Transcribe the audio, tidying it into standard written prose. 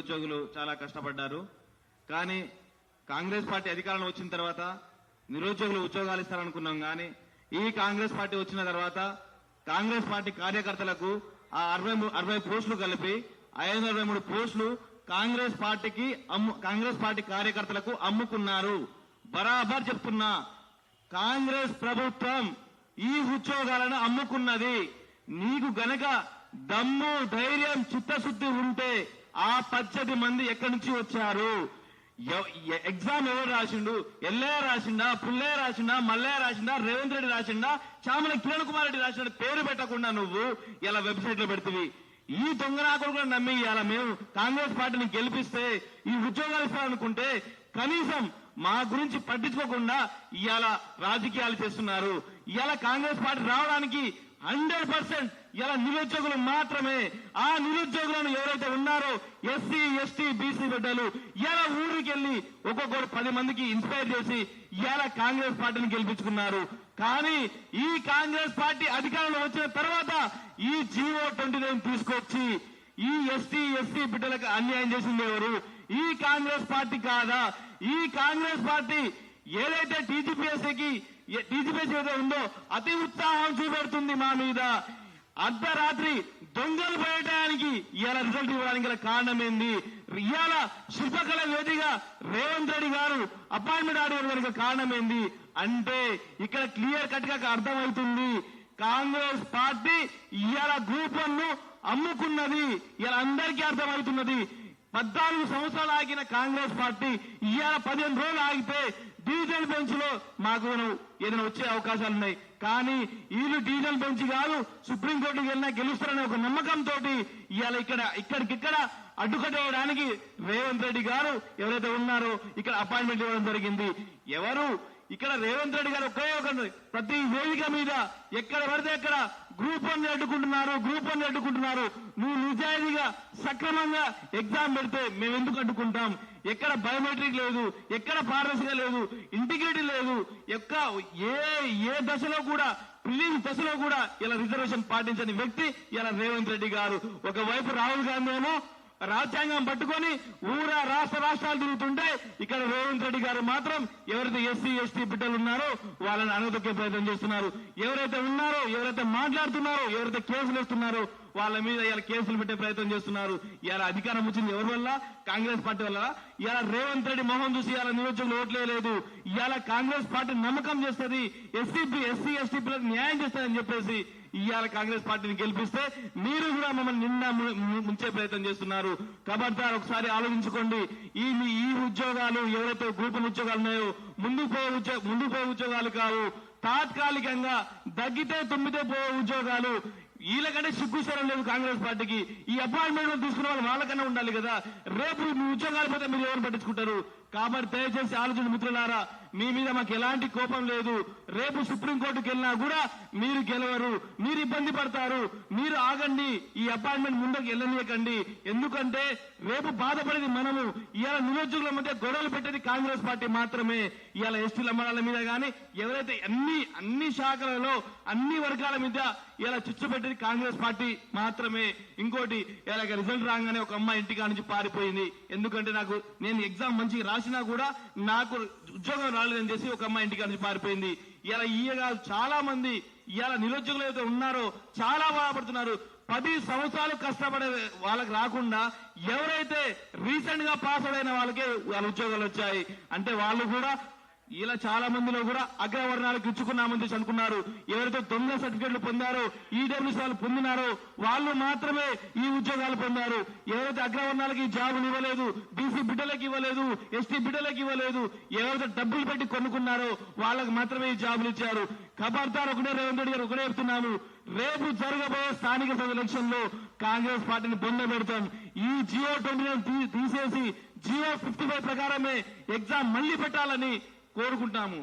నిరుద్యోగులు చాలా కష్టపడ్డారు. కానీ కాంగ్రెస్ పార్టీ అధికారంలో వచ్చిన తర్వాత నిరుద్యోగులు ఉద్యోగాలు ఇస్తారనుకున్నాం. కానీ ఈ కాంగ్రెస్ పార్టీ వచ్చిన తర్వాత కాంగ్రెస్ పార్టీ కార్యకర్తలకు ఆ 60 పోస్టులు కలిపి 523 పోస్టులు కాంగ్రెస్ పార్టీ కార్యకర్తలకు అమ్ముకున్నారు. బరాబర్ చెప్తున్నా, కాంగ్రెస్ ప్రభుత్వం ఈ ఉద్యోగాలను అమ్ముకున్నది. నీకు గనక దమ్ము, ధైర్యం, చిత్తశుద్ధి ఉంటే ఆ 18 మంది ఎక్కడి నుంచి వచ్చారు? ఎగ్జామ్ ఎవరు రాసిండు? ఎల్లయ్య రాసిండా, పుల్లయ్య రాసిండా, మల్లయ్య రాసిండా, రేవంత్ రెడ్డి రాసిండా, చామల కిరణ్ కుమార్ రెడ్డి రాసిండా? పేరు పెట్టకుండా నువ్వు ఇలా వెబ్సైట్ లో పెడుతుంది. ఈ దొంగనాకులు కూడా నమ్మి ఇలా మేము కాంగ్రెస్ పార్టీని గెలిపిస్తే ఈ ఉద్యోగాలు ఇస్తారనుకుంటే కనీసం మా గురించి పట్టించుకోకుండా ఇవాళ రాజకీయాలు చేస్తున్నారు. ఇవాళ కాంగ్రెస్ పార్టీ రావడానికి 100% ఇలా నిరుద్యోగులు మాత్రమే. ఆ నిరుద్యోగులను ఎవరైతే ఉన్నారో ఎస్సీ, ఎస్టీ, బీసీ బిడ్డలు ఇలా ఊరికి వెళ్లి ఒక్కొక్కరు 10 మందికి ఇన్స్పైర్ చేసి ఇలా కాంగ్రెస్ పార్టీని గెలిపించుకున్నారు. కానీ ఈ కాంగ్రెస్ పార్టీ అధికారంలో వచ్చిన తర్వాత ఈ జీవో 29 తీసుకొచ్చి ఈ ఎస్టీ, ఎస్సీ బిడ్డలకు అన్యాయం చేసింది ఎవరు? ఈ కాంగ్రెస్ పార్టీ కాదా? ఈ కాంగ్రెస్ పార్టీ ఏదైతే టీజీపీఎస్సీకి ఏదో ఉందో అతి ఉత్సాహం చూపెడుతుంది మా మీద. అర్ధరాత్రి దొంగలు పడటానికి ఇవాళ రిజల్ట్ ఇవ్వడానికి గల కారణం ఏంది? ఇవాళ శిల్పకళ వేదిగా రేవంత్ రెడ్డి గారు అపాయింట్మెంట్ ఆర్డర్ కారణం ఏంది అంటే ఇక్కడ క్లియర్ కట్ గా అర్థమవుతుంది. కాంగ్రెస్ పార్టీ ఇవాళ గ్రూప్ 1 ను అమ్ముకున్నది. ఇలా అందరికీ అర్థమవుతున్నది. 14 సంవత్సరాలు ఆగిన కాంగ్రెస్ పార్టీ ఇవాళ 15 రోజులు ఆగితే డీజిల్ బెంచ్ లో మాకు ఏదైనా వచ్చే అవకాశాలు ఉన్నాయి. కానీ వీళ్ళు డీజిల్ బెంచ్ కాదు, సుప్రీంకోర్టుకి వెళ్ళినా గెలుస్తారనే ఒక నమ్మకంతో ఇవాళ ఇక్కడికిక్కడ అడ్డుకట్టేయడానికి రేవంత్ రెడ్డి గారు ఎవరైతే ఉన్నారో ఇక్కడ అపాయింట్మెంట్ ఇవ్వడం జరిగింది. ఎవరు ఇక్కడ రేవంత్ రెడ్డి గారు ఒకే ఒక ప్రతి వేదిక మీద ఎక్కడ పడితే ఎక్కడ గ్రూప్ 1 అడ్డుకుంటున్నారు. నువ్వు నిజాయితీగా సక్రమంగా ఎగ్జామ్ పెడితే మేము ఎందుకు అడ్డుకుంటాం? ఎక్కడ బయోమెట్రిక్ లేదు, ఎక్కడ పారదర్శకత లేదు, ఇంటిగ్రిటీ లేదు. ఏ దశలో కూడా ప్రిలిమ్స్ దశలో కూడా ఇలా రిజర్వేషన్ పాటించని వ్యక్తి ఇలా రేవంత్ రెడ్డి గారు. ఒకవైపు రాహుల్ గాంధీ ఏమో రాజ్యాంగం పట్టుకొని రాష్ట్రాలు తిరుగుతుంటే ఇక్కడ రేవంత్ రెడ్డి గారు మాత్రం ఎవరైతే ఎస్సీ, ఎస్టీ బిడ్డలు ఉన్నారో వాళ్ళని అణగదొక్కే ప్రయత్నం చేస్తున్నారు. ఎవరైతే మాట్లాడుతున్నారో, ఎవరైతే కేసులు వేస్తున్నారో వాళ్ళ మీద ఇలా కేసులు పెట్టే ప్రయత్నం చేస్తున్నారు. ఇలా అధికారం వచ్చింది ఎవరి వల్ల? కాంగ్రెస్ పార్టీ వల్ల. ఇలా రేవంత్ రెడ్డి మొహం చూసి ఇలా నిరుద్యోగులు ఓట్లేదు. ఇవాళ కాంగ్రెస్ పార్టీ నమ్మకం చేస్తుంది, ఎస్సీ, ఎస్టీ పిల్లలకు న్యాయం చేస్తారని చెప్పేసి ఇవాళ కాంగ్రెస్ పార్టీని గెలిపిస్తే మీరు కూడా మమ్మల్ని ముంచే ప్రయత్నం చేస్తున్నారు. ఖబర్దార్, ఒకసారి ఆలోచించుకోండి. ఈ ఉద్యోగాలు ఎవరైతే గ్రూప్ 1 ఉద్యోగాలు ఉన్నాయో ముందుకు పోయే ఉద్యోగాలు కావు. తాత్కాలికంగా దగ్గితే తుమ్మితే పోయే ఉద్యోగాలు. వీళ్ళకంటే సిగ్గుసరం లేదు కాంగ్రెస్ పార్టీకి. ఈ అపాయింట్మెంట్ తీసుకున్న వాళ్ళు వాళ్ళకన్నా ఉండాలి కదా. రేపు మీ ఉద్యోగాలు పోతే మీరు ఎవరు పట్టించుకుంటారు? కాబట్టి దయచేసి ఆలోచన మిత్రులారా, మీ మీద మాకు ఎలాంటి కోపం లేదు. రేపు సుప్రీంకోర్టుకు వెళ్ళినా కూడా మీరు గెలవరు, మీరు ఇబ్బంది పడతారు. మీరు ఆగండి, ఈ అపాయింట్మెంట్ ముందుకు వెళ్ళనీయకండి. ఎందుకంటే రేపు బాధపడేది మనము. ఇవాళ నిరుద్యోగుల మధ్య గొడవలు పెట్టేది కాంగ్రెస్ పార్టీ మాత్రమే. ఇవాళ ఎస్టీల అమ్మడాల మీద కానీ ఎవరైతే అన్ని శాఖలలో అన్ని వర్గాల మీద ఇలా చిచ్చు పెట్టేది కాంగ్రెస్ పార్టీ మాత్రమే. ఇంకోటి, ఇలా రిజల్ట్ రాగానే ఒక అమ్మాయి ఇంటికా నుంచి పారిపోయింది. ఎందుకంటే నేను ఎగ్జామ్ మంచిగా రాసినా కూడా నాకు ఉద్యోగం రాలేదని చేసి ఒక అమ్మాయి ఇంటికా నుంచి పారిపోయింది. ఇలా చాలా మంది ఇలా నిరుద్యోగులు అయితే ఉన్నారో చాలా బాధపడుతున్నారు. 10 సంవత్సరాలు కష్టపడే వాళ్ళకి రాకుండా ఎవరైతే రీసెంట్ గా పాస్ అయిన వాళ్ళకే వాళ్ళ ఉద్యోగాలు వచ్చాయి. అంటే వాళ్ళు కూడా ఇలా చాలా మందిలో కూడా అగ్రవర్ణాలకు ఇచ్చుకున్నామని చెప్పి అనుకున్నారు. ఎవరైతే దొంగ సర్టిఫికెట్లు పొందారో, ఈడబ్ల్యూసీ వాళ్ళు పొందినారో వాళ్ళు మాత్రమే ఈ ఉద్యోగాలు పొందారు. ఎవరైతే అగ్రవర్ణాలకి జాబులు ఇవ్వలేదు, బీసీ బిడ్డలకు ఇవ్వలేదు, ఎస్టీ బిడ్డలకు ఇవ్వలేదు, ఎవరైతే డబ్బులు పెట్టి కొనుక్కున్నారో వాళ్ళకి మాత్రమే ఈ జాబులు ఇచ్చారు. ఖబర్దార్, ఒకటే రేవంత్ రెడ్డి గారు ఒకటే చెప్తున్నాము, రేపు జరగబోయే స్థానిక సంస్థల ఎలక్షన్ లో కాంగ్రెస్ పార్టీని బొంద పెడతాం. ఈ జియో 29 తీసేసి జియో 55 ప్రకారమే ఎగ్జామ్ మళ్లీ పెట్టాలని కోరుకుంటాము.